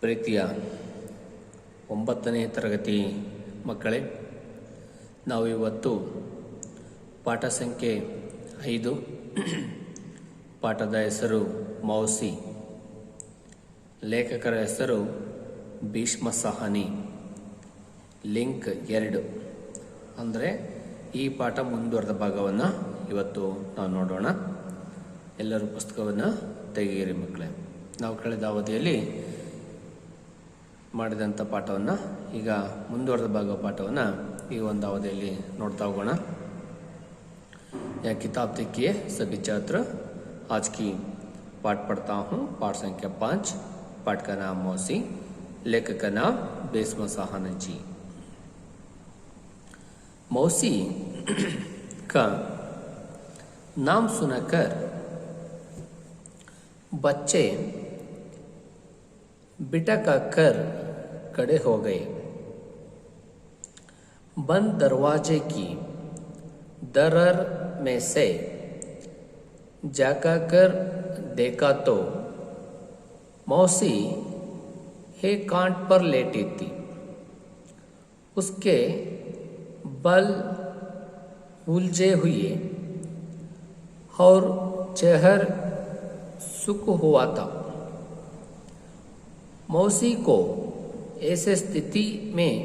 ಪ್ರೀತಿಯ 9ನೇ ತರಗತಿ ಮಕ್ಕಳೇ, ನಾವು ಇವತ್ತು ಪಾಠ ಸಂಖ್ಯೆ 5 ಪಾಠದ ಹೆಸರು ಮೌಸಿ. ಲೇಖಕರ ಹೆಸರು ಭೀಷ್ಮ ಸಾಹನಿ. ಲಿಂಕ್ 2 ಅಂದರೆ ಈ ಪಾಠ ಮುಂದುವರೆದ ಭಾಗವನ್ನು ಇವತ್ತು ನಾವು ನೋಡೋಣ. ಎಲ್ಲರೂ ಪುಸ್ತಕವನ್ನು ತೆಗೆಯಿರಿ ಮಕ್ಕಳೇ. ನಾವು ಕಳೆದ ಅವಧಿಯಲ್ಲಿ ಮಾಡಿದಂಥ ಪಾಠವನ್ನು ಈಗ ಮುಂದುವರೆದ ಭಾಗ ಪಾಠವನ್ನು ಈ ಒಂದು ಅವಧಿಯಲ್ಲಿ ನೋಡ್ತಾ ಹೋಗೋಣ. यह किताब देखिए सभी छात्र। आज की पाठ पढ़ता हूँ। पाठ संख्या 5। पाठ का नाम मौसी, लेखक का नाम भीष्म साहनी जी। मौसी का नाम सुनकर बच्चे बिटक कर खड़े हो गए। बंद दरवाजे की दरर में से जाकर देखा तो मौसी एक कांट पर लेटी थी। उसके बल उलझे हुए और चेहर सूख हुआ था। मौसी को ऐसे स्थिति में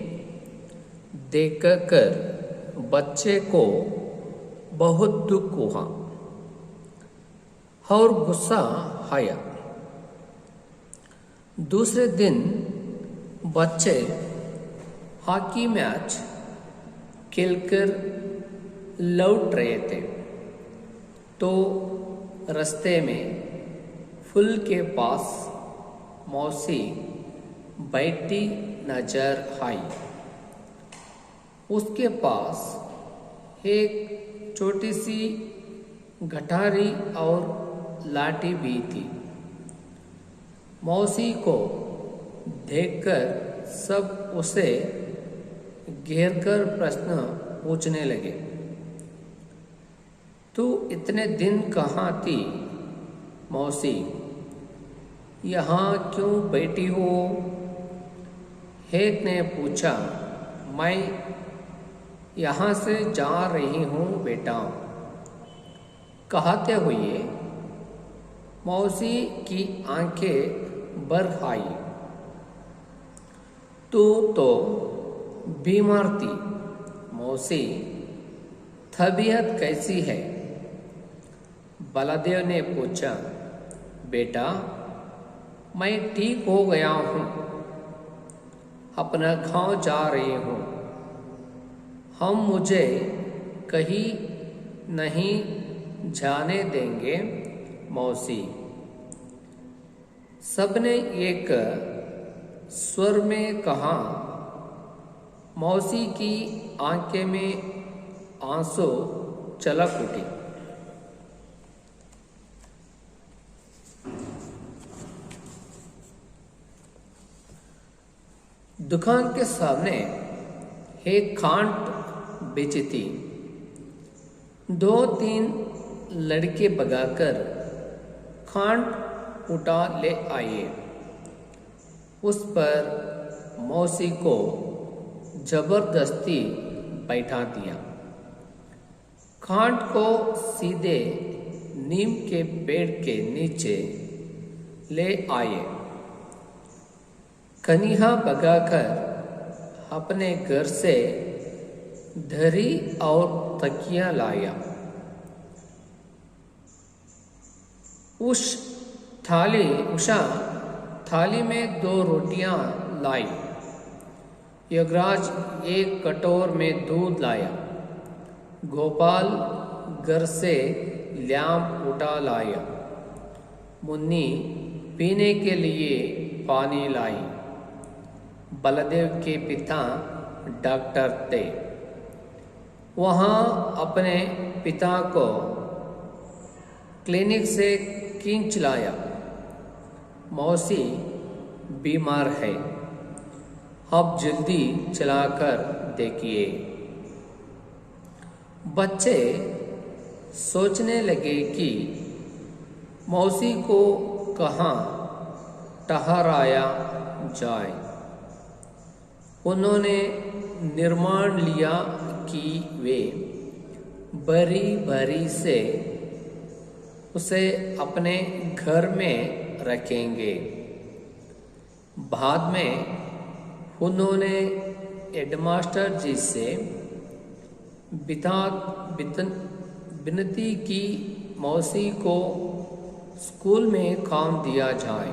देखकर बच्चे को बहुत दुख हुआ और गुस्सा आया। दूसरे दिन बच्चे हॉकी मैच खेलकर लौट रहे थे तो रास्ते में फूल के पास मौसी बैठी नजर आई। उसके पास एक छोटी सी गठारी और लाठी भी थी। मौसी को देखकर सब उसे घेरकर प्रश्न पूछने लगे। तू इतने दिन कहाँ थी मौसी? यहाँ क्यों बैठी हो? एक ने पूछा। मैं यहाँ से जा रही हूँ बेटा, कहते हुए मौसी की आंखें भर आई। तू तो बीमार थी मौसी, तबीयत कैसी है? बलदेव ने पूछा। बेटा मैं ठीक हो गया हूँ, अपना गांव जा रही हूँ। हम मुझे कहीं नहीं जाने देंगे मौसी। सबने एक स्वर में कहा। मौसी की आंखें में आंसू छलक उठे। दुकान के सामने एक खांट बेची थी। 2-3 लड़के भगाकर खांट उठा ले आए। उस पर मौसी को जबरदस्ती बैठा दिया। खांट को सीधे नीम के पेड़ के नीचे ले आए। कन्या भगाकर अपने घर से धरी और तकिया लाया। उषा थाली में 2 रोटियां लाई। योगराज एक कटोर में दूध लाया। गोपाल घर से लैंप उठा लाया। मुन्नी पीने के लिए पानी लाई। बलदेव के पिता डॉक्टर थे। वहाँ अपने पिता को क्लिनिक से खींच लाया। मौसी बीमार है, अब जल्दी चलाकर देखिए। बच्चे सोचने लगे कि मौसी को कहाँ ठहराया जाए। उन्होंने निर्माण लिया कि वे बरी बरी से उसे अपने घर में रखेंगे। बाद में उन्होंने हेडमास्टर जी से विनती की मौसी को स्कूल में काम दिया जाए।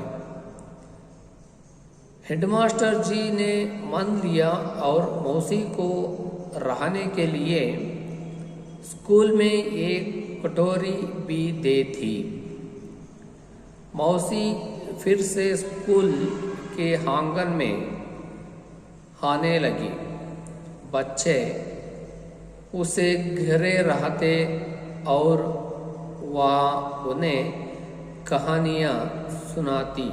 हेडमास्टर जी ने मान लिया और मौसी को रहने के लिए स्कूल में एक कटोरी भी दे थी। मौसी फिर से स्कूल के आंगन में आने लगी। बच्चे उसे घेरे रहते और वह उन्हें कहानियाँ सुनाती।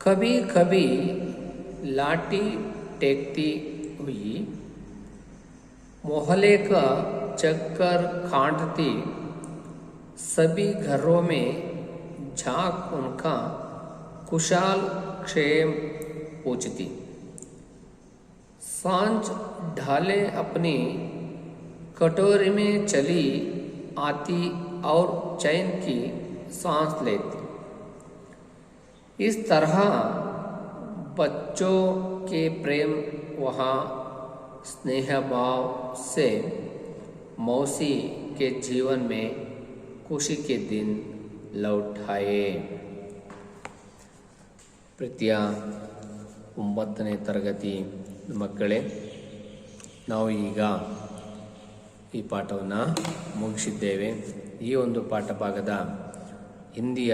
कभी कभी लाठी टेकती हुई मोहल्ले का चक्कर काटती। सभी घरों में झांक उनका कुशल क्षेम पूछती। सांझ ढाले अपनी कटोरी में चली आती और चैन की सांस लेती। इस तरह बच्चों के प्रेम वहाँ स्नेह भाव से मौसी के जीवन में खुशी के दिन लौट आए। ಪ್ರೀತಿಯ 9ನೇ ತರಗತಿ ಮಕ್ಕಳೇ, ನಾವು ಈಗ ಈ ಪಾಠವನ್ನು ಮುಗಿಸಿದ್ದೇವೆ. ಈ ಒಂದು ಪಾಠ ಭಾಗದ ಹಿಂದಿಯ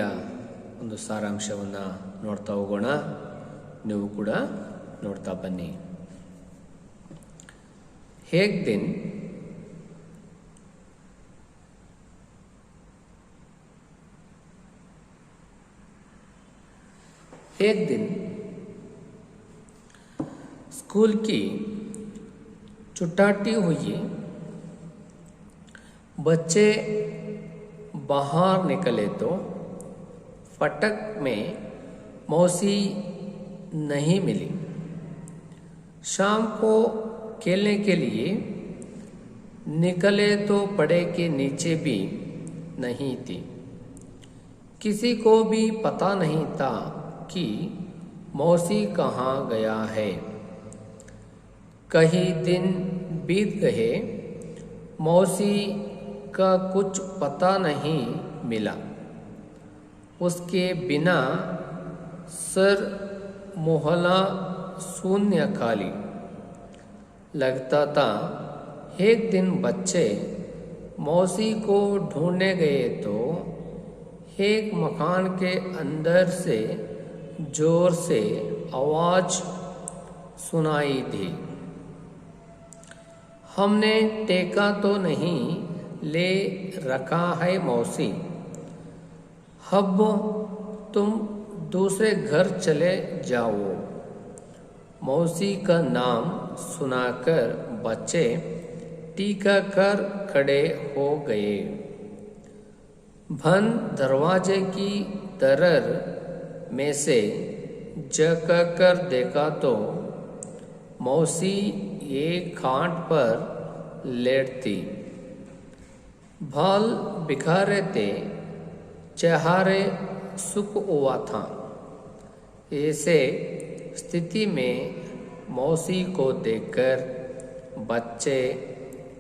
ಒಂದು ಸಾರಾಂಶವನ್ನು ನೋಡ್ತಾ ಹೋಗೋಣ. ನೀವು ಕೂಡ ನೋಡ್ತಾ ಬನ್ನಿ. एक दिन स्कूल की छुट्टी हुई। बच्चे बाहर निकले तो फटक में मौसी नहीं मिली। शाम को खेलने के लिए निकले तो पड़े के नीचे भी नहीं थी। किसी को भी पता नहीं था कि मौसी कहाँ गया है। कई दिन बीत गए, मौसी का कुछ पता नहीं मिला। उसके बिना सर मोहल्ला शून्य खाली लगता था। एक दिन बच्चे मौसी को ढूंढने गए तो एक मकान के अंदर से जोर से आवाज सुनाई दी। हमने देखा तो नहीं, ले रखा है मौसी। अब तुम दूसरे घर चले जाओ। मौसी का नाम सुनाकर बच्चे टीका कर खड़े हो गए। बंद दरवाजे की दरर में से झुककर देखा तो मौसी एक खाट पर लेटती। बाल बिखरे थे, चेहरे सूख हुआ था। ऐसे स्थिति में मौसी को देखकर बच्चे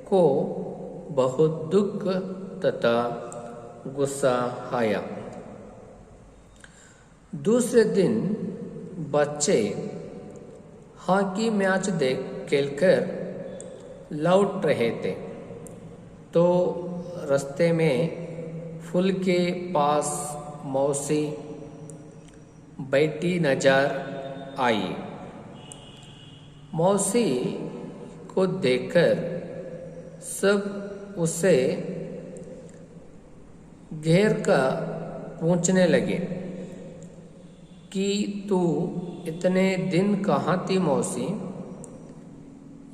को बहुत दुख तथा गुस्सा आया। दूसरे दिन बच्चे हॉकी मैच खेलकर लौट रहे थे तो रास्ते में फूल के पास मौसी बैठी नजर आई। मौसी को देखकर सब उसे घेर कर पूछने लगे कि तू इतने दिन कहाँ थी मौसी,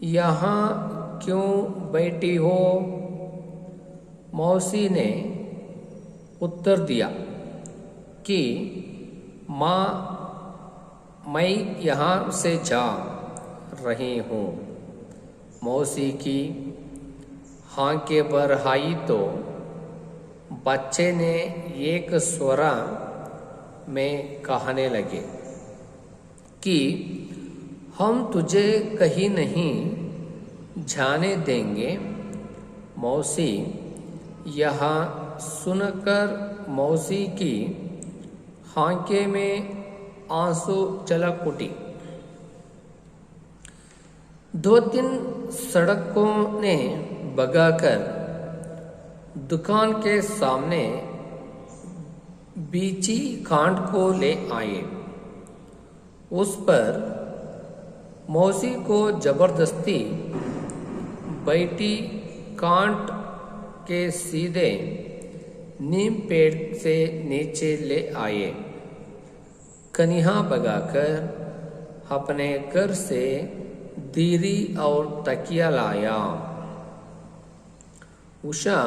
यहाँ क्यों बैठी हो। मौसी ने उत्तर दिया कि माँ मैं यहाँ से जा रही हूँ। मौसी की हाँकें बरहाई तो बच्चे ने एक स्वर में कहने लगे कि हम तुझे कहीं नहीं जाने देंगे। मौसी यह सुनकर मौसी की आंखें में आंसू छलक उठी। 2-3 सड़कों ने भगाकर दुकान के सामने बीची खांड को ले आए। उस पर मौसी को जबरदस्ती बैठी कांट के सीधे नीम पेड़ से नीचे ले आए। कन्हा भगाकर अपने घर से दीरी और तकिया लाया। उषा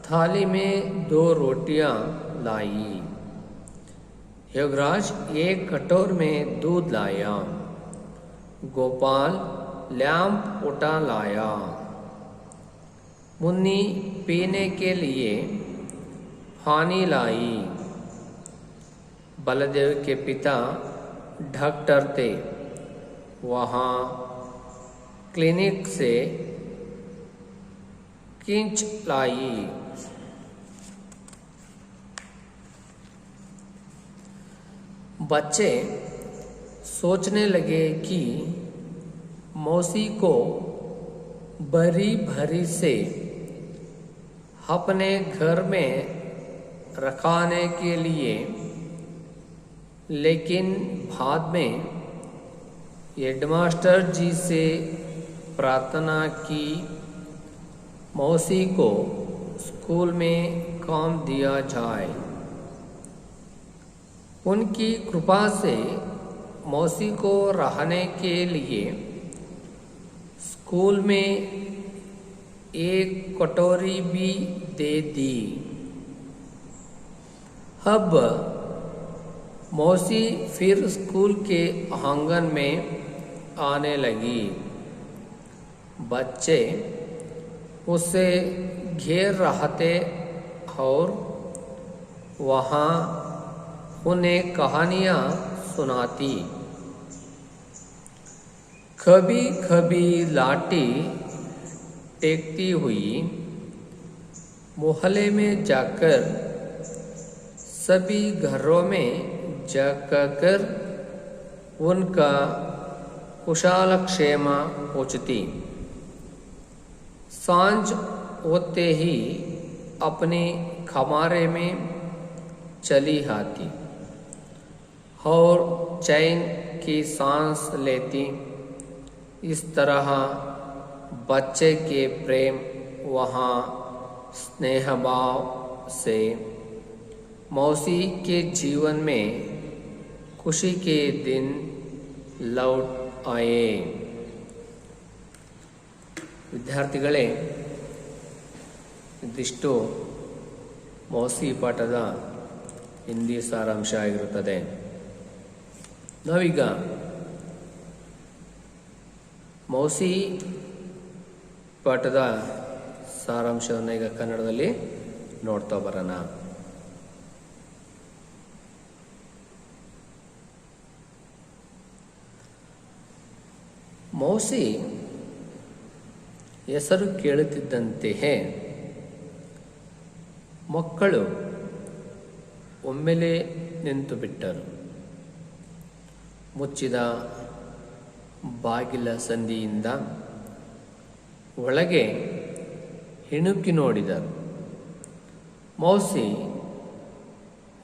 थाली में 2 रोटियां लाई। योगराज एक कटोर में दूध लाया। गोपाल लैंप उठा लाया। मुन्नी पीने के लिए पानी लाई। बलदेव के पिता डॉक्टर थे। वहाँ क्लिनिक से किंच लाई। बच्चे सोचने लगे कि मौसी को भरी भरी से अपने घर में रखाने के लिए, लेकिन बाद में हेडमास्टर जी से प्रार्थना की मौसी को स्कूल में काम दिया जाए। उनकी कृपा से मौसी को रहने के लिए स्कूल में एक कटोरी भी दे दी। अब मौसी फिर स्कूल के आंगन में आने लगी। बच्चे उसे घेर रहते और वहाँ उन्हें कहानियाँ सुनाती। कभी कभी लाठी टेकती हुई मोहल्ले में जाकर सभी घरों में जाकर उनका कुशलक्षेम पूछती। सांझ होते ही अपने कमरे में चली आती और चैन की सांस लेती। इस तरह बच्चे के प्रेम वहाँ स्नेह भाव से मौसी के जीवन में खुशी के दिन लौट आए। ವಿದ್ಯಾರ್ಥಿಗಳೇ, ಇದಿಷ್ಟು ಮೌಸಿ ಪಾಠದ ಹಿಂದಿ ಸಾರಾಂಶ ಆಗಿರುತ್ತದೆ. ನಾವೀಗ ಮೌಸಿ ಪಾಠದ ಸಾರಾಂಶವನ್ನು ಈಗ ಕನ್ನಡದಲ್ಲಿ ನೋಡ್ತಾ ಬರೋಣ. ಮೌಸಿ ಹೆಸರು ಕೇಳುತ್ತಿದ್ದಂತೆಯೇ ಮಕ್ಕಳು ಒಮ್ಮೆಲೇ ನಿಂತು ಬಿಟ್ಟರು. ಮುಚ್ಚಿದ ಬಾಗಿಲ ಸಂದಿಯಿಂದ ಒಳಗೆ ಇಣುಕಿ ನೋಡಿದರು. ಮೌಸಿ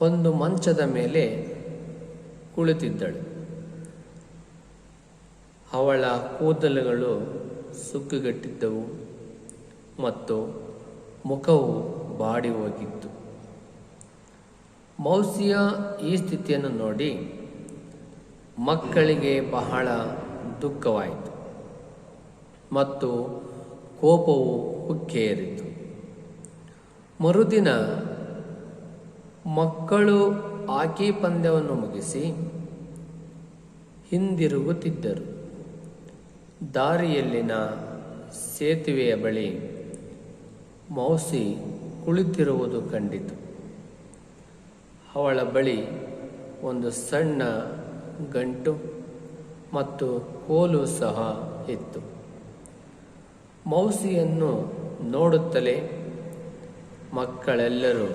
ಒಂದು ಮಂಚದ ಮೇಲೆ ಕುಳಿತಿದ್ದಳು. ಅವಳ ಕೂದಲುಗಳು ಸುಕ್ಕುಗಟ್ಟಿದ್ದವು ಮತ್ತು ಮುಖವು ಬಾಡಿ ಹೋಗಿತ್ತು. ಮೌಸಿಯ ಈ ಸ್ಥಿತಿಯನ್ನು ನೋಡಿ ಮಕ್ಕಳಿಗೆ ಬಹಳ ದುಃಖವಾಯಿತು ಮತ್ತು ಕೋಪವು ಉಕ್ಕೇರಿತು. ಮರುದಿನ ಮಕ್ಕಳು ಹಾಕಿ ಪಂದ್ಯವನ್ನು ಮುಗಿಸಿ ಹಿಂದಿರುಗುತ್ತಿದ್ದರು. ದಾರಿಯಲ್ಲಿನ ಸೇತುವೆಯ ಬಳಿ ಮೌಸಿ ಕುಳಿತಿರುವುದು ಕಂಡಿತು. ಅವಳ ಬಳಿ ಒಂದು ಸಣ್ಣ ಗಂಟು ಮತ್ತು ಕೋಲು ಸಹ ಇತ್ತು. ಮೌಸಿಯನ್ನು ನೋಡುತ್ತಲೇ ಮಕ್ಕಳೆಲ್ಲರೂ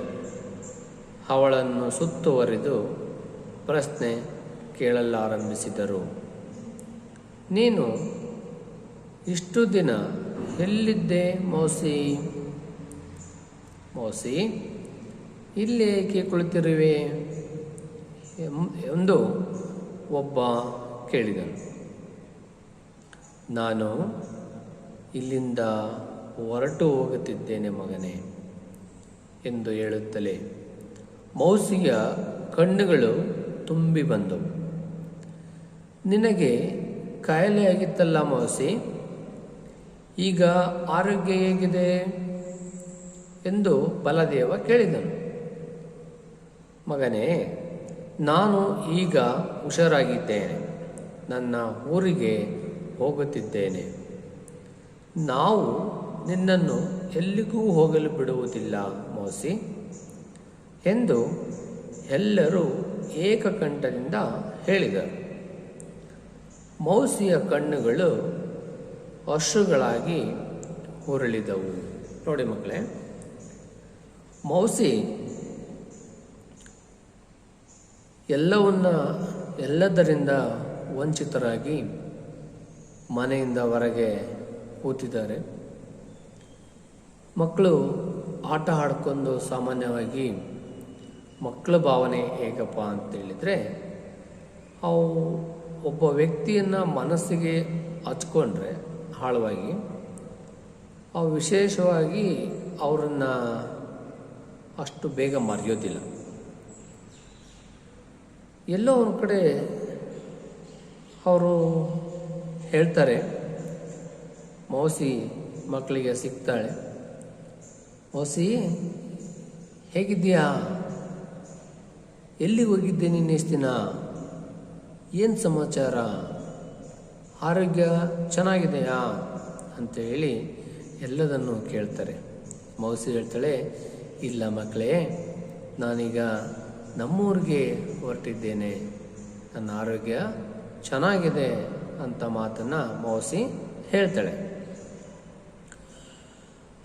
ಅವಳನ್ನು ಸುತ್ತುವರಿದು ಪ್ರಶ್ನೆ ಕೇಳಲಾರಂಭಿಸಿದರು. ನೀನು ಇಷ್ಟು ದಿನ ಎಲ್ಲಿದ್ದೆ ಮೌಸಿ? ಮೌಸಿ, ಇಲ್ಲೇಕೆ ಕುಳಿತಿರುವೆ ಎಂದು ಒಬ್ಬ ಕೇಳಿದನು. ನಾನು ಇಲ್ಲಿಂದ ಹೊರಟು ಹೋಗುತ್ತಿದ್ದೇನೆ ಮಗನೇ ಎಂದು ಹೇಳುತ್ತಲೇ ಮೌಸಿಯ ಕಣ್ಣುಗಳು ತುಂಬಿ ಬಂದವು. ನಿನಗೆ ಕಾಯಿಲೆಯಾಗಿತ್ತಲ್ಲ ಮೌಸಿ, ಈಗ ಆರೋಗ್ಯ ಹೇಗಿದೆ ಎಂದು ಬಲದೇವ ಕೇಳಿದನು. ಮಗನೇ, ನಾನು ಈಗ ಹುಷಾರಾಗಿದ್ದೇನೆ. ನನ್ನ ಊರಿಗೆ ಹೋಗುತ್ತಿದ್ದೇನೆ. ನಾವು ನಿನ್ನನ್ನು ಎಲ್ಲಿಗೂ ಹೋಗಲು ಬಿಡುವುದಿಲ್ಲ ಮೌಸಿ ಎಂದು ಎಲ್ಲರೂ ಏಕಕಂಠದಿಂದ ಹೇಳಿದರು. ಮೌಸಿಯ ಕಣ್ಣುಗಳು ಅಶ್ರುಗಳಾಗಿ ಉರುಳಿದವು. ನೋಡಿ ಮಕ್ಕಳೇ, ಮೌಸಿ ಎಲ್ಲದರಿಂದ ವಂಚಿತರಾಗಿ ಮನೆಯಿಂದ ಹೊರಗೆ ಕೂತಿದ್ದಾರೆ. ಮಕ್ಕಳು ಆಟ ಆಡ್ಕೊಂಡು ಸಾಮಾನ್ಯವಾಗಿ ಮಕ್ಕಳ ಭಾವನೆ ಹೇಗಪ್ಪ ಅಂತೇಳಿದರೆ, ಅವು ಒಬ್ಬ ವ್ಯಕ್ತಿಯನ್ನು ಮನಸ್ಸಿಗೆ ಹಚ್ಕೊಂಡ್ರೆ ಆಳವಾಗಿ ಅವು ವಿಶೇಷವಾಗಿ ಅವರನ್ನು ಅಷ್ಟು ಬೇಗ ಮರೆಯೋದಿಲ್ಲ. ಎಲ್ಲೋ ಒಂದು ಕಡೆ ಅವರು ಹೇಳ್ತಾರೆ, ಮೌಸಿ ಮಕ್ಕಳಿಗೆ ಸಿಗ್ತಾಳೆ. ಮೌಸಿ, ಹೇಗಿದ್ದೀಯಾ? ಎಲ್ಲಿಗೆ ಹೋಗಿದ್ದೆ ನಿನ್ನೆ ಇಷ್ಟು ದಿನ? ಏನು ಸಮಾಚಾರ? ಆರೋಗ್ಯ ಚೆನ್ನಾಗಿದೆಯಾ ಅಂತ ಹೇಳಿ ಎಲ್ಲದನ್ನು ಕೇಳ್ತಾರೆ. ಮೌಸಿ ಹೇಳ್ತಾಳೆ, ಇಲ್ಲ ಮಕ್ಕಳೇ, ನಾನೀಗ ನಮ್ಮೂರಿಗೆ ಹೊರಟಿದ್ದೇನೆ, ನನ್ನ ಆರೋಗ್ಯ ಚೆನ್ನಾಗಿದೆ ಅಂತ ಮಾತನ್ನು ಮೌಸಿ ಹೇಳ್ತಾಳೆ.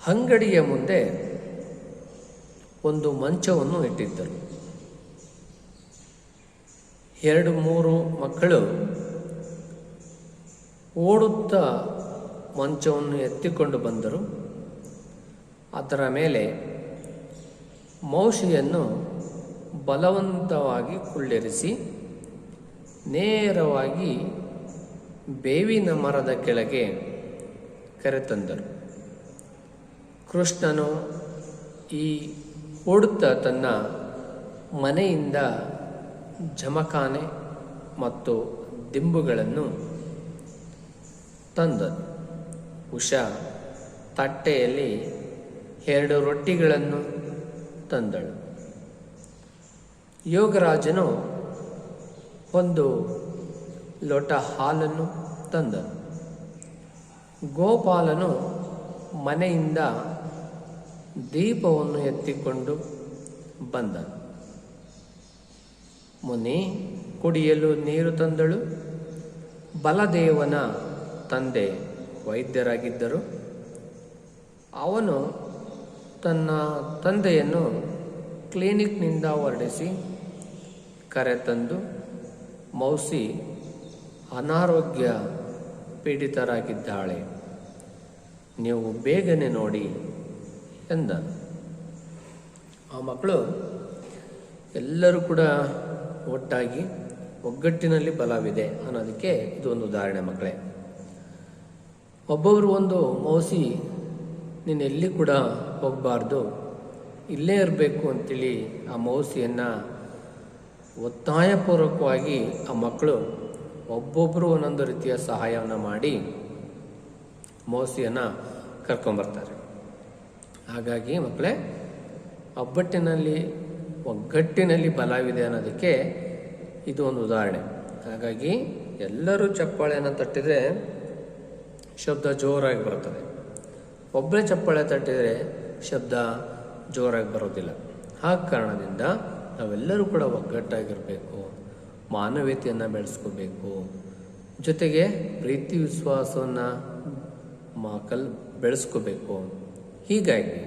ಅಂಗಡಿಯ ಮುಂದೆ ಒಂದು ಮಂಚವನ್ನು ಇಟ್ಟಿದ್ದರು. 2-3 ಮಕ್ಕಳು ಓಡುತ್ತಾ ಮಂಚವನ್ನು ಎತ್ತಿಕೊಂಡು ಬಂದರು. ಅದರ ಮೇಲೆ ಮೌಸಿಯನ್ನು ಬಲವಂತವಾಗಿ ಕುಳ್ಳಿರಿಸಿ ನೇರವಾಗಿ ಬೇವಿನ ಮರದ ಕೆಳಗೆ ಕರೆತಂದರು. ಕೃಷ್ಣನು ಈ ಓಡುತ್ತಾ ತನ್ನ ಮನೆಯಿಂದ ಜಮಖಾನೆ ಮತ್ತು ದಿಂಬುಗಳನ್ನು ತಂದನು. ಉಷಾ ತಟ್ಟೆಯಲ್ಲಿ 2 ರೊಟ್ಟಿಗಳನ್ನು ತಂದಳು. ಯೋಗರಾಜನು ಒಂದು ಲೋಟ ಹಾಲನ್ನು ತಂದನು. ಗೋಪಾಲನು ಮನೆಯಿಂದ ದೀಪವನ್ನು ಎತ್ತಿಕೊಂಡು ಬಂದನು. ಮುನಿ ಕುಡಿಯಲು ನೀರು ತಂದಳು. ಬಲದೇವನ ತಂದೆ ವೈದ್ಯರಾಗಿದ್ದರು. ಅವನು ತನ್ನ ತಂದೆಯನ್ನು ಕ್ಲಿನಿಕ್ನಿಂದ ಹೊರಡಿಸಿ ಕರೆತಂದು, ಮೌಸಿ ಅನಾರೋಗ್ಯ ಪೀಡಿತರಾಗಿದ್ದಾಳೆ, ನೀವು ಬೇಗನೆ ನೋಡಿ ಎಂದನು. ಆ ಮಕ್ಕಳು ಎಲ್ಲರೂ ಕೂಡ ಒಟ್ಟಾಗಿ ಒಗ್ಗಟ್ಟಿನಲ್ಲಿ ಬಲವಿದೆ ಅನ್ನೋದಕ್ಕೆ ಇದು ಒಂದು ಉದಾಹರಣೆ ಮಕ್ಕಳೇ. ಒಬ್ಬೊಬ್ಬರು ಒಂದು, ಮೌಸಿ ನೀನು ಎಲ್ಲಿ ಕೂಡ ಹೋಗಬಾರ್ದು, ಇಲ್ಲೇ ಇರಬೇಕು ಅಂತೇಳಿ ಆ ಮೌಸಿಯನ್ನು ಒತ್ತಾಯಪೂರ್ವಕವಾಗಿ ಆ ಮಕ್ಕಳು ಒಬ್ಬೊಬ್ಬರು ಒಂದೊಂದು ರೀತಿಯ ಸಹಾಯವನ್ನು ಮಾಡಿ ಮೌಸಿಯನ್ನು ಕರ್ಕೊಂಬರ್ತಾರೆ. ಹಾಗಾಗಿ ಮಕ್ಕಳೇ, ಒಬ್ಬಟ್ಟಿನಲ್ಲಿ ಒಗ್ಗಟ್ಟಿನಲ್ಲಿ ಬಲವಿದೆ ಅನ್ನೋದಕ್ಕೆ ಇದು ಒಂದು ಉದಾಹರಣೆ. ಹಾಗಾಗಿ ಎಲ್ಲರೂ ಚಪ್ಪಾಳೆಯನ್ನು ತಟ್ಟಿದರೆ ಶಬ್ದ ಜೋರಾಗಿ ಬರುತ್ತದೆ. ಒಬ್ಬರೇ ಚಪ್ಪಾಳೆ ತಟ್ಟಿದರೆ ಶಬ್ದ ಜೋರಾಗಿ ಬರೋದಿಲ್ಲ. ಆ ಕಾರಣದಿಂದ ನಾವೆಲ್ಲರೂ ಕೂಡ ಒಗ್ಗಟ್ಟಾಗಿರಬೇಕು, ಮಾನವೀಯತೆಯನ್ನು ಬೆಳೆಸ್ಕೋಬೇಕು, ಜೊತೆಗೆ ಪ್ರೀತಿ ವಿಶ್ವಾಸವನ್ನು ಬೆಳೆಸ್ಕೋಬೇಕು. ಹೀಗಾಗಿ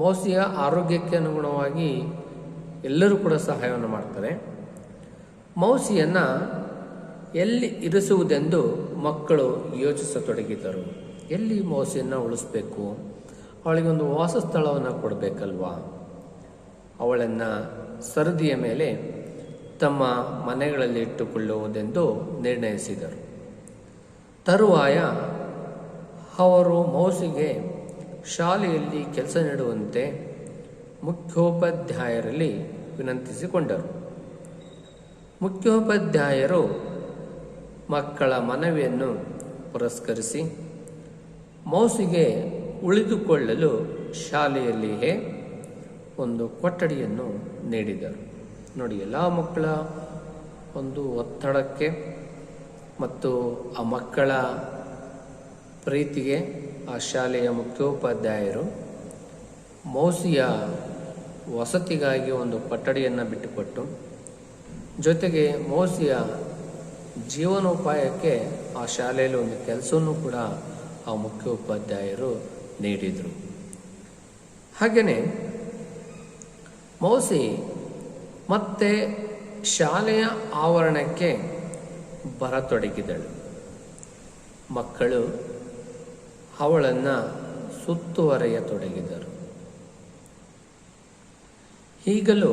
ಮೌಸಿಯ ಆರೋಗ್ಯಕ್ಕೆ ಅನುಗುಣವಾಗಿ ಎಲ್ಲರೂ ಕೂಡ ಸಹಾಯವನ್ನು ಮಾಡ್ತಾರೆ. ಮೌಸಿಯನ್ನು ಎಲ್ಲಿ ಇರಿಸುವುದೆಂದು ಮಕ್ಕಳು ಯೋಚಿಸತೊಡಗಿದರು. ಎಲ್ಲಿ ಮೌಸಿಯನ್ನು ಉಳಿಸ್ಬೇಕು, ಅವಳಿಗೊಂದು ವಾಸಸ್ಥಳವನ್ನು ಕೊಡಬೇಕಲ್ವಾ. ಅವಳನ್ನು ಸರದಿಯ ಮೇಲೆ ತಮ್ಮ ಮನೆಗಳಲ್ಲಿ ಇಟ್ಟುಕೊಳ್ಳುವುದೆಂದು ನಿರ್ಣಯಿಸಿದರು. ತರುವಾಯ ಅವರು ಮೌಸಿಗೆ ಶಾಲೆಯಲ್ಲಿ ಕೆಲಸ ನೀಡುವಂತೆ ಮುಖ್ಯೋಪಾಧ್ಯಾಯರಲ್ಲಿ ವಿನಂತಿಸಿಕೊಂಡರು. ಮುಖ್ಯೋಪಾಧ್ಯಾಯರು ಮಕ್ಕಳ ಮನವಿಯನ್ನು ಪುರಸ್ಕರಿಸಿ ಮೌಸಿಗೆ ಉಳಿದುಕೊಳ್ಳಲು ಶಾಲೆಯಲ್ಲಿಯೇ ಒಂದು ಕೊಠಡಿಯನ್ನು ನೀಡಿದರು. ನೋಡಿ, ಎಲ್ಲ ಮಕ್ಕಳ ಒಂದು ಒತ್ತಡಕ್ಕೆ ಮತ್ತು ಆ ಮಕ್ಕಳ ಪ್ರೀತಿಗೆ ಆ ಶಾಲೆಯ ಮುಖ್ಯೋಪಾಧ್ಯಾಯರು ಮೌಸಿಯ ವಸತಿಗಾಗಿ ಒಂದು ಕೊಠಡಿಯನ್ನು ಬಿಟ್ಟುಕೊಟ್ಟು, ಜೊತೆಗೆ ಮೌಸಿಯ ಜೀವನೋಪಾಯಕ್ಕೆ ಆ ಶಾಲೆಯಲ್ಲಿ ಒಂದು ಕೆಲಸವನ್ನು ಕೂಡ ಆ ಮುಖ್ಯೋಪಾಧ್ಯಾಯರು ನೀಡಿದರು. ಹಾಗೆಯೇ ಮೌಸಿ ಮತ್ತೆ ಶಾಲೆಯ ಆವರಣಕ್ಕೆ ಬರತೊಡಗಿದಳು. ಮಕ್ಕಳು ಅವಳನ್ನು ಸುತ್ತುವರೆಯತೊಡಗಿದರು. ಈಗಲೂ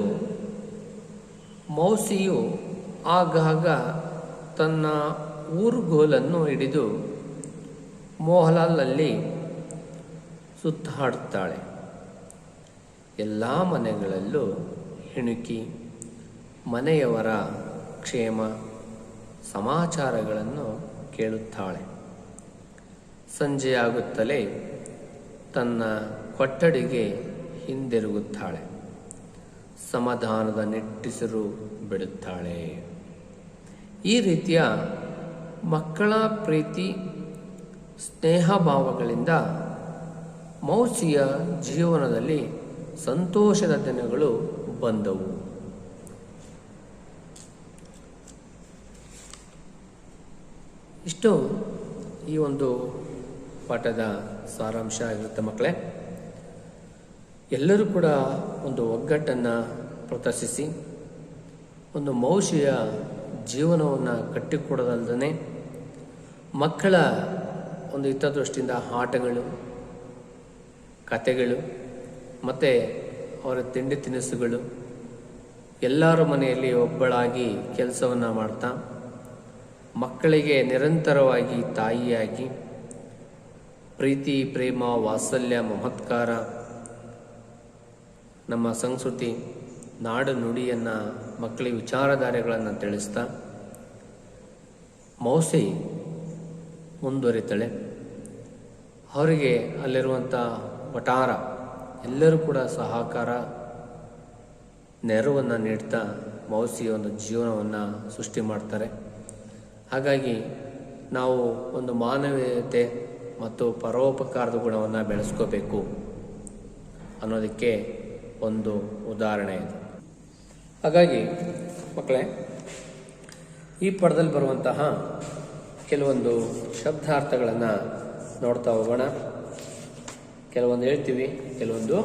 ಮೌಸಿಯು ಆಗಾಗ ತನ್ನ ಊರುಗೋಲನ್ನು ಹಿಡಿದು ಮೋಹಲಾಲ್ನಲ್ಲಿ ಸುತ್ತಾಡುತ್ತಾಳೆ. ಎಲ್ಲ ಮನೆಗಳಲ್ಲೂ ಇಣುಕಿ ಮನೆಯವರ ಕ್ಷೇಮ ಸಮಾಚಾರಗಳನ್ನು ಕೇಳುತ್ತಾಳೆ. ಸಂಜೆಯಾಗುತ್ತಲೇ ತನ್ನ ಕೊಠಡಿಗೆ ಹಿಂದಿರುಗುತ್ತಾಳೆ. ಸಮಾಧಾನದ ನಿಟ್ಟುಸಿರು ಬಿಡುತ್ತಾಳೆ. ಈ ರೀತಿಯ ಮಕ್ಕಳ ಪ್ರೀತಿ ಸ್ನೇಹ ಭಾವಗಳಿಂದ ಮೌಸಿಯ ಜೀವನದಲ್ಲಿ ಸಂತೋಷದ ದಿನಗಳು ಬಂದವು. ಇಷ್ಟು ಈ ಒಂದು ಪಾಠದ ಸಾರಾಂಶ ಆಗಿರುತ್ತೆ ಮಕ್ಕಳೇ. ಎಲ್ಲರೂ ಕೂಡ ಒಂದು ಒಗ್ಗಟ್ಟನ್ನು ಪ್ರದರ್ಶಿಸಿ ಒಂದು ಮೌಸಿಯ ಜೀವನವನ್ನು ಕಟ್ಟಿಕೊಡೋದಲ್ಲದೆ ಮಕ್ಕಳ ಒಂದು ಹಿತದೃಷ್ಟಿಯಿಂದ ಆಟಗಳು, ಕತೆಗಳು ಮತ್ತು ಅವರ ತಿಂಡಿ ತಿನಿಸುಗಳು, ಎಲ್ಲರ ಮನೆಯಲ್ಲಿ ಒಬ್ಬಳಾಗಿ ಕೆಲಸವನ್ನು ಮಾಡ್ತಾ ಮಕ್ಕಳಿಗೆ ನಿರಂತರವಾಗಿ ತಾಯಿಯಾಗಿ ಪ್ರೀತಿ, ಪ್ರೇಮ, ವಾತ್ಸಲ್ಯ, ಮಹತ್ಕಾರ, ನಮ್ಮ ಸಂಸ್ಕೃತಿ, ನಾಡು ನುಡಿಯನ್ನು ಮಕ್ಕಳಿಗೆ ವಿಚಾರಧಾರೆಗಳನ್ನು ತಿಳಿಸ್ತಾ ಮೌಸಿ ಮುಂದುವರಿತಾಳೆ. ಅವರಿಗೆ ಅಲ್ಲಿರುವಂಥ ವಟಾರ ಎಲ್ಲರೂ ಕೂಡ ಸಹಕಾರ ನೆರವನ್ನು ನೀಡ್ತಾ ಮೌಸಿಯ ಒಂದು ಜೀವನವನ್ನು ಸೃಷ್ಟಿ ಮಾಡ್ತಾರೆ. ಹಾಗಾಗಿ ನಾವು ಒಂದು ಮಾನವೀಯತೆ ಮತ್ತು ಪರೋಪಕಾರದ ಗುಣವನ್ನು ಬೆಳೆಸ್ಕೋಬೇಕು ಅನ್ನೋದಕ್ಕೆ ಒಂದು ಉದಾಹರಣೆ ಇದೆ. ಹಾಗಾಗಿ ಮಕ್ಕಳೇ, ಈ ಪದದಲ್ಲಿ ಬರುವಂತಹ ಕೆಲವೊಂದು ಶಬ್ದಾರ್ಥಗಳನ್ನು ನೋಡ್ತಾ ಹೋಗೋಣ. ಕೆಲವೊಂದು ಹೇಳ್ತೀವಿ, ಕೆಲವೊಂದು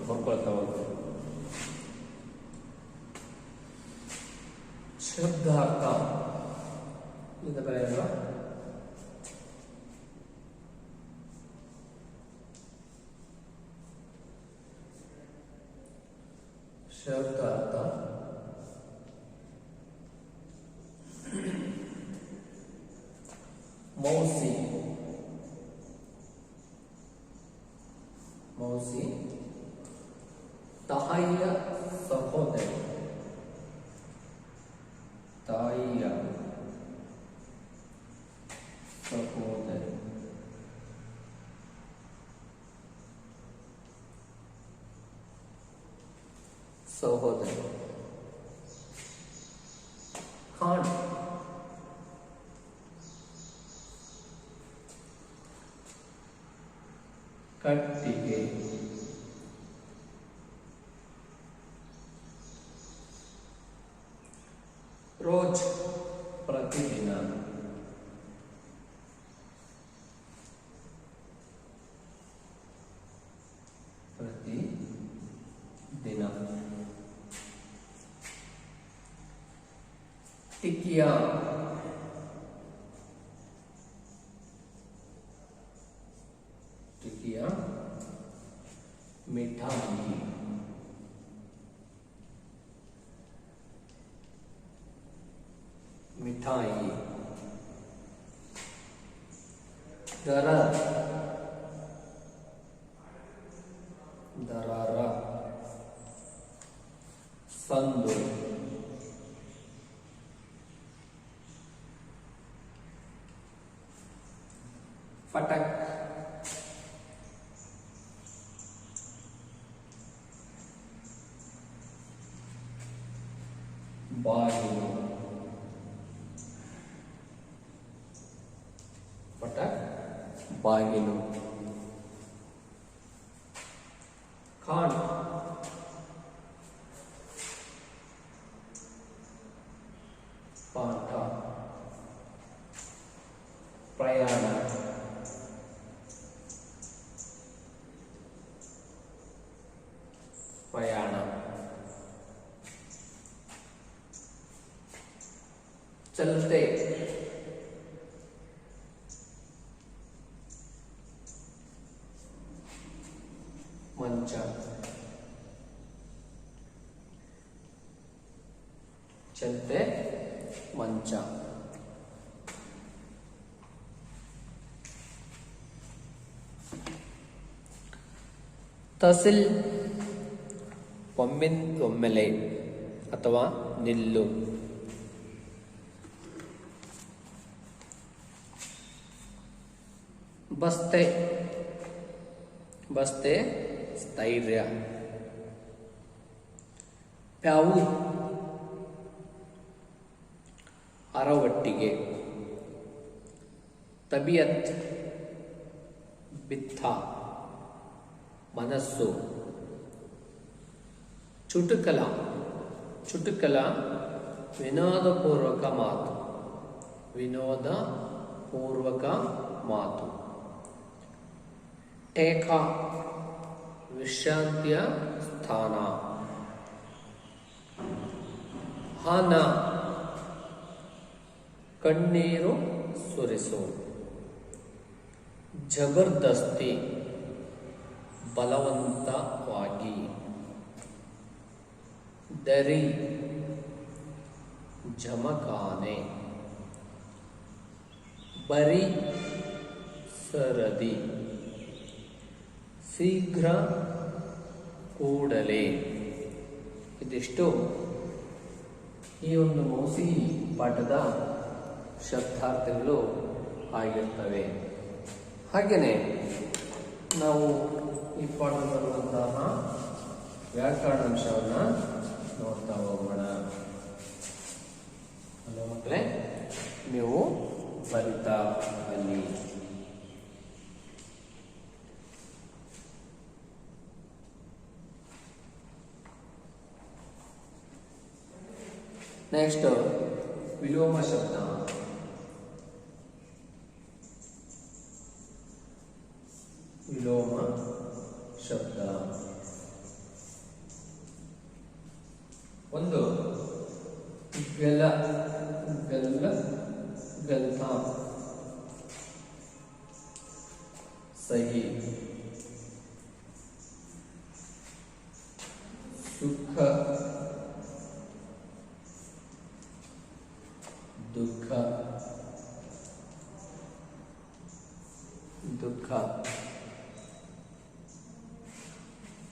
ಮಕ್ಕಳ್ತಾ ಹೋಗ್ತೀವಿ. ಶಬ್ದಾರ್ಥ ಇಂದ ಬರೆಯುವ ಶಬ್ದಾರ್ಥ ಮೌಸಿ, ಮೌಸಿ ತಾಯಿಯ ಸಹೋದರಿ, ತಾಯಿಯ ಸಹೋದರಿ. ಸಹೋದರ. ಖಾಂಡ್ ಕಟ್ಟಿಗೆ. ರೋಜ್ ಪ್ರತಿದಿನ. ಪ್ರತಿದಿನ. ಟಿಕಿಯಾ टिकिया मिठाई. मिठाई. दरर दरारा. संदू. फटक. बागिलु. फटक बागिलु. खान पाठ. प्रयाण. प्रयाण. चलते. मंच. चलते मंच. तहसील ಒಮ್ಮೆಲೆ ಅಥವಾ ನಿಲ್ಲು. ಬಸ್ತೆ. ಬಸ್ತೆ ಸ್ಥೈರ್ಯ. ಪ್ಯಾವು ಅರವಟ್ಟಿಗೆ. ತಬಿಯತ್ ಬಿತ್ತ ಮನಸ್ಸು. ಚುಟುಕಲ. ಚುಟುಕಲ ವಿನೋದಪೂರ್ವಕ ಮಾತು. ವಿನೋದಪೂರ್ವಕ ಮಾತು. ಟೇಕ ವಿಶ್ರಾಂತಿಯ ಸ್ಥಾನ. ಹನ ಕಣ್ಣೀರು ಸುರಿಸು. ಜಬರ್ದಸ್ತಿ ಬಲವಂತವಾಗಿ. ದರಿ ಜಮಖಾನೆ. ಬರಿ ಸರದಿ. ಶೀಘ್ರ ಕೂಡಲೇ. ಇದಿಷ್ಟು ಈ ಒಂದು ಮೌಸಿ ಪಾಠದ ಶಬ್ದಾರ್ಥಗಳು ಆಗಿರ್ತವೆ. ಹಾಗೆಯೇ ನಾವು ಈ ಪಾಠದಲ್ಲಿರುವಂತಹ ವ್ಯಾಕರಣಾಂಶವನ್ನು ನೋಡ್ತಾ ಹೋಗೋಣ. ಹಲೋ ಮಕ್ಕಳೇ, ನೀವು ಬರಿತಾ ಬನ್ನಿ. ನೆಕ್ಸ್ಟ್ ವಿಲೋಮ ಶಬ್ದ. ವಿಲೋಮ ಶಬ್ದ ಒಂದು ಗಲ ಗಲ್ಲ ಗಲ್ತ ಸಹಿ. ಸುಖ ದುಃಖ ದುಃಖ.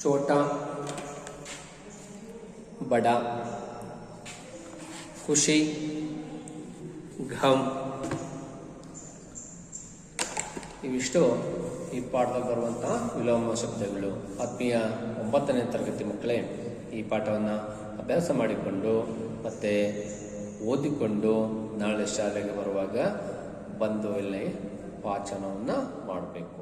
छोटा बड़ा. खुशी ಘಮ್. ಇವಿಷ್ಟು ಈ ಪಾಠದಲ್ಲಿ ಬರುವಂತಹ ವಿಲೋಮ ಶಬ್ದಗಳು. ಆತ್ಮೀಯ 9ನೇ ತರಗತಿ ಮಕ್ಕಳೇ, ಈ ಪಾಠವನ್ನು ಅಭ್ಯಾಸ ಮಾಡಿಕೊಂಡು ಮತ್ತು ಓದಿಕೊಂಡು ನಾಳೆ ಶಾಲೆಗೆ ಬರುವಾಗ ಬಂದು ಇಲ್ಲಿ ವಾಚನವನ್ನು ಮಾಡಬೇಕು.